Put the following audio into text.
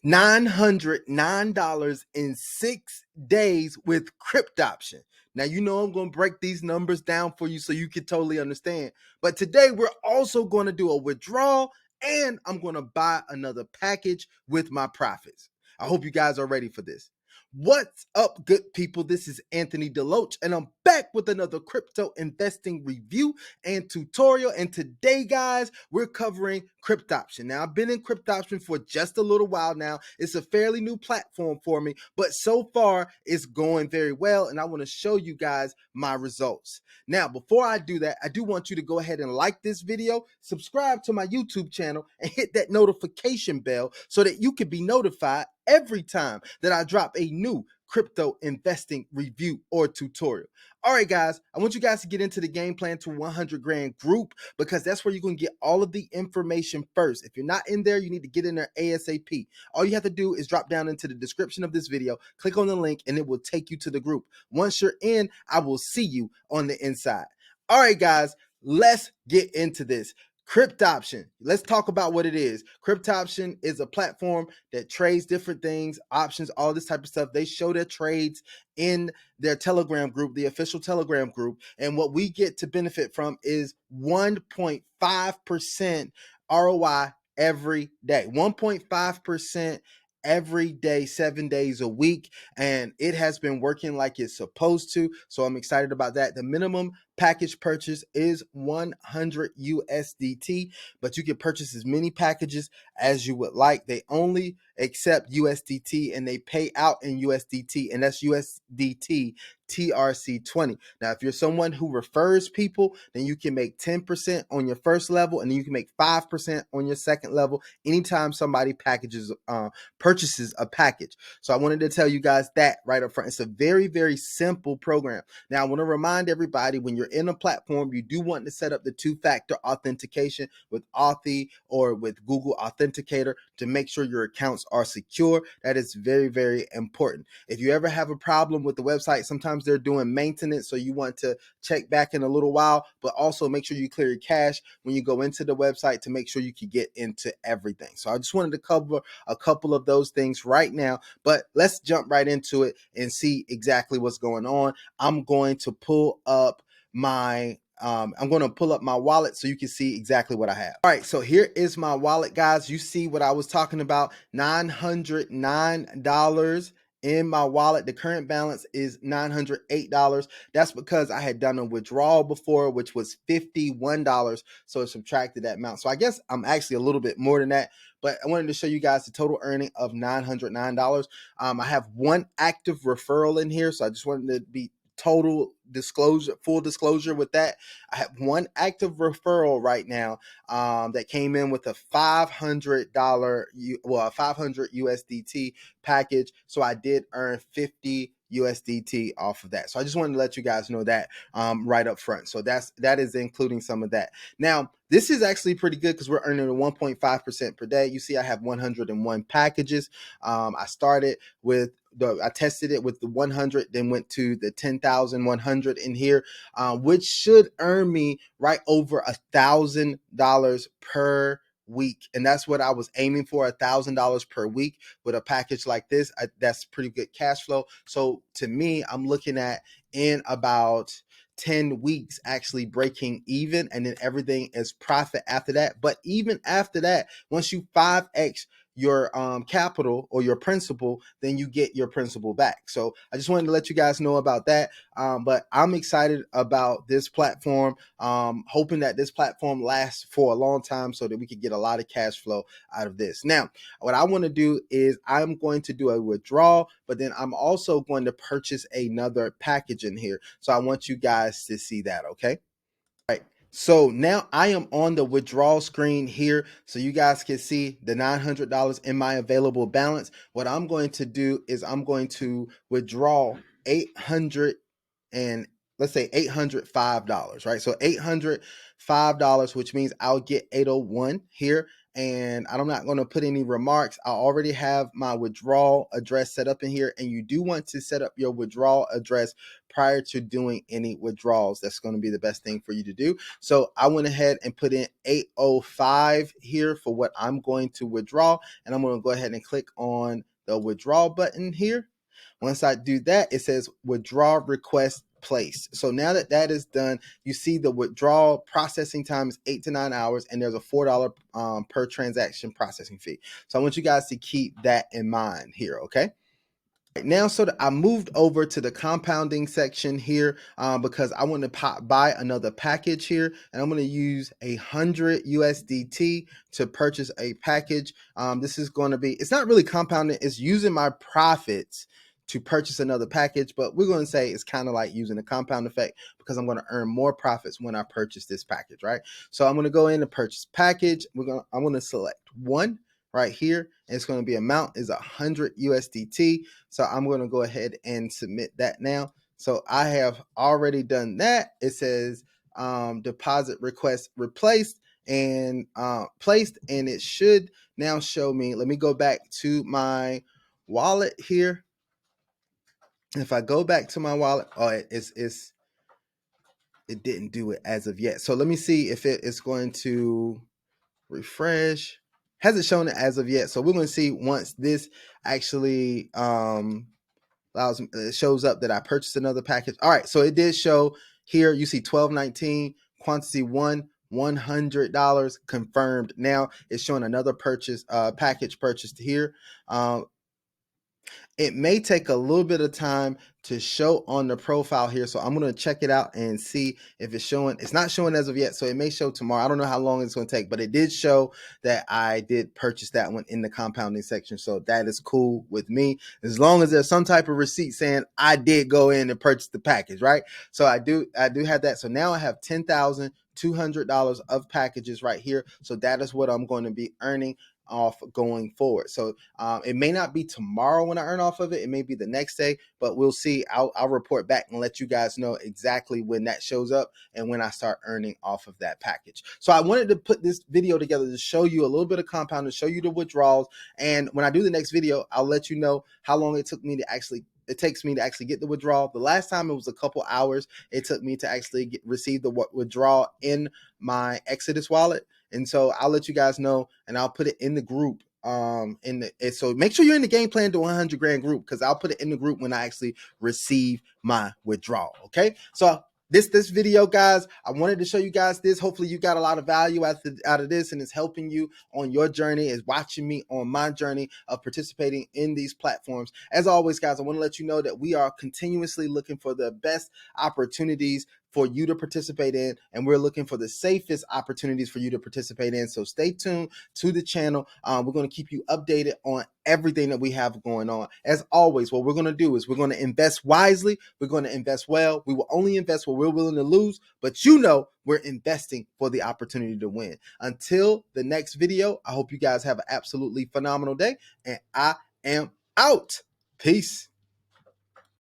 $909 in 6 days with Cryptoption. Now, you know I'm going to break these numbers down for you so you can totally understand. But today we're also going to do a withdrawal and I'm going to buy another package with my profits. I hope you guys are ready for this. What's up, good people? This is Anthony Deloach, and I'm back with another crypto investing review and tutorial. And today, guys, we're covering Cryptoption. Now, I've been in Cryptoption for just a little while now. It's a fairly new platform for me, but so far it's going very well, and I want to show you guys my results. Now, before I do that, I do want you to go ahead and like this video, subscribe to my YouTube channel, and hit that notification bell so that you can be notified every time that I drop a new crypto investing review or tutorial. All right, guys, I want you guys to get into the game plan to 100 grand group because that's where you're going to get all of the information first. If you're not in there, you need to get in there ASAP. All you have to do is drop down into the description of this video, click on the link, and it will take you to the group. Once you're in, I will see you on the inside. All right, guys, let's get into this. Cryptoption. Let's talk about what it is. Cryptoption is a platform that trades different things, options, all this type of stuff. They show their trades in their Telegram group, the official Telegram group. And what we get to benefit from is 1.5% ROI every day. 1.5% every day, 7 days a week, and it has been working like it's supposed to, so I'm excited about that. The minimum package purchase is 100 USDT, but you can purchase as many packages as you would like. They only accept USDT and they pay out in USDT, and that's USDT TRC20. Now, if you're someone who refers people, then you can make 10% on your first level, and then you can make 5% on your second level anytime somebody purchases a package. So I wanted to tell you guys that right up front. It's a very, very simple program. Now, I want to remind everybody, when you're in a platform, you do want to set up the two-factor authentication with Authy or with Google Authenticator to make sure your accounts are secure. That is very, very important. If you ever have a problem with the website, sometimes they're doing maintenance, so you want to check back in a little while, but also make sure you clear your cache when you go into the website to make sure you can get into everything. So I just wanted to cover a couple of those things right now, but let's jump right into it and see exactly what's going on. I'm going to pull up my wallet so you can see exactly what I have. All right, so here is my wallet, guys. You see what I was talking about, $909 in my wallet. The current balance is $908. That's because I had done a withdrawal before, which was $51. So it subtracted that amount. So I guess I'm actually a little bit more than that, but I wanted to show you guys the total earning of $909. I have one active referral in here, so I just wanted to be full disclosure with that. I have one active referral right now that came in with a $500 USDT package, so I did earn 50 USDT off of that. So I just wanted to let you guys know that right up front. So that is including some of that. Now, this is actually pretty good because we're earning 1.5% per day. You see I have 101 packages. I tested it with the 100, then went to the 10,100 in here, which should earn me right over $1,000 per week. And that's what I was aiming for, $1,000 per week with a package like this. That's pretty good cash flow. So to me, I'm looking at in about 10 weeks actually breaking even, and then everything is profit after that. But even after that, once you 5x your capital or your principal, then you get your principal back. So I just wanted to let you guys know about that. But I'm excited about this platform, hoping that this platform lasts for a long time so that we can get a lot of cash flow out of this. Now, what I want to do is I'm going to do a withdrawal, but then I'm also going to purchase another package in here. So I want you guys to see that, okay? All right. So now I am on the withdrawal screen here, so you guys can see the $900 in my available balance. What I'm going to do is I'm going to withdraw 800 and let's say $805, right? So $805, which means I'll get 801 here. and I'm not going to put any remarks. I already have my withdrawal address set up in here, and you do want to set up your withdrawal address prior to doing any withdrawals. That's going to be the best thing for you to do. So I went ahead and put in 805 here for what I'm going to withdraw, and I'm going to go ahead and click on the withdrawal button here. Once I do that, it says withdraw request placed. So now that that is done, you see the withdrawal processing time is 8 to 9 hours, and there's a $4 per transaction processing fee. So I want you guys to keep that in mind here, okay? Now, so that I moved over to the compounding section here because I want to buy another package here, and I'm going to use 100 USDT to purchase a package. This is going to be, it's not really compounding, it's using my profits to purchase another package, but we're going to say it's kind of like using a compound effect because I'm going to earn more profits when I purchase this package, right? So I'm going to go in and purchase package. I'm going to select one right here, and it's going to be amount is 100 USDT. So I'm going to go ahead and submit that now. So I have already done that. It says deposit request replaced and placed, and it should now show me. Let me go back to my wallet here. If I go back to my wallet, oh, it didn't do it as of yet. So let me see if it is going to refresh. Hasn't shown it as of yet. So we're going to see once this actually it shows up that I purchased another package. All right, so it did show here. You see 1219 quantity $100 confirmed. Now it's showing another purchase package purchased here. It may take a little bit of time to show on the profile here. So I'm going to check it out and see if it's showing. It's not showing as of yet, so it may show tomorrow. I don't know how long it's going to take, but it did show that I did purchase that one in the compounding section. So that is cool with me, as long as there's some type of receipt saying I did go in and purchase the package, right? So I do have that. So now I have $10,200 of packages right here. So that is what I'm going to be earning off going forward. So it may not be tomorrow when I earn off of it. It may be the next day, but we'll see. I'll report back and let you guys know exactly when that shows up and when I start earning off of that package. So I wanted to put this video together to show you a little bit of compound, to show you the withdrawals. And when I do the next video, I'll let you know how long it takes me to actually get the withdrawal. The last time it was a couple hours. It took me to actually receive the withdrawal in my Exodus wallet. And so I'll let you guys know, and I'll put it in the group. So make sure you're in the game plan to 100 grand group, because I'll put it in the group when I actually receive my withdrawal. Okay, so this video, guys, I wanted to show you guys this. Hopefully you got a lot of value out of this, and it's helping you on your journey, is watching me on my journey of participating in these platforms. As always, guys, I want to let you know that we are continuously looking for the best opportunities for you to participate in, and we're looking for the safest opportunities for you to participate in. So stay tuned to the channel. We're going to keep you updated on everything that we have going on. As always, what we're going to do is we're going to invest wisely. We're going to invest well. We will only invest what we're willing to lose, but we're investing for the opportunity to win. Until the next video, I hope you guys have an absolutely phenomenal day, and I am out. Peace.